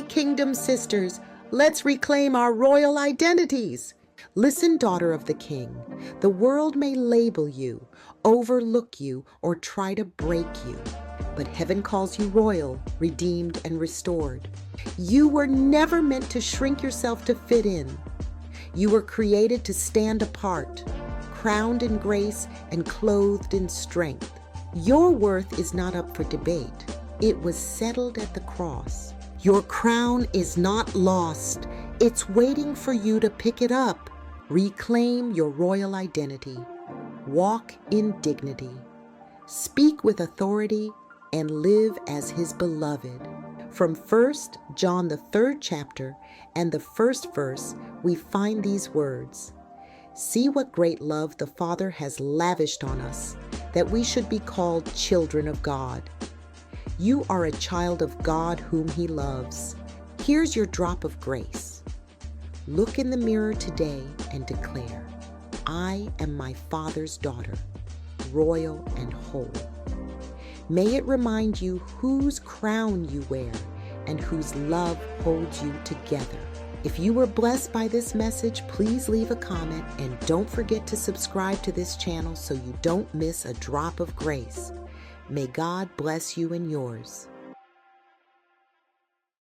Kingdom sisters, let's reclaim our royal identities. Listen, daughter of the King, the world may label you, overlook you, or try to break you, but heaven calls you royal, redeemed, and restored. You were never meant to shrink yourself to fit in. You were created to stand apart, crowned in grace and clothed in strength. Your worth is not up for debate. It was settled at the cross. Your crown is not lost. It's waiting for you to pick it up. Reclaim your royal identity. Walk in dignity. Speak with authority and live as His beloved. From 1 John, the 3rd chapter and the 1st verse, we find these words. See what great love the Father has lavished on us, that we should be called children of God. You are a child of God whom He loves. Here's your drop of grace. Look in the mirror today and declare, I am my Father's daughter, royal and whole. May it remind you whose crown you wear and whose love holds you together. If you were blessed by this message, please leave a comment and don't forget to subscribe to this channel so you don't miss a drop of grace. May God bless you and yours.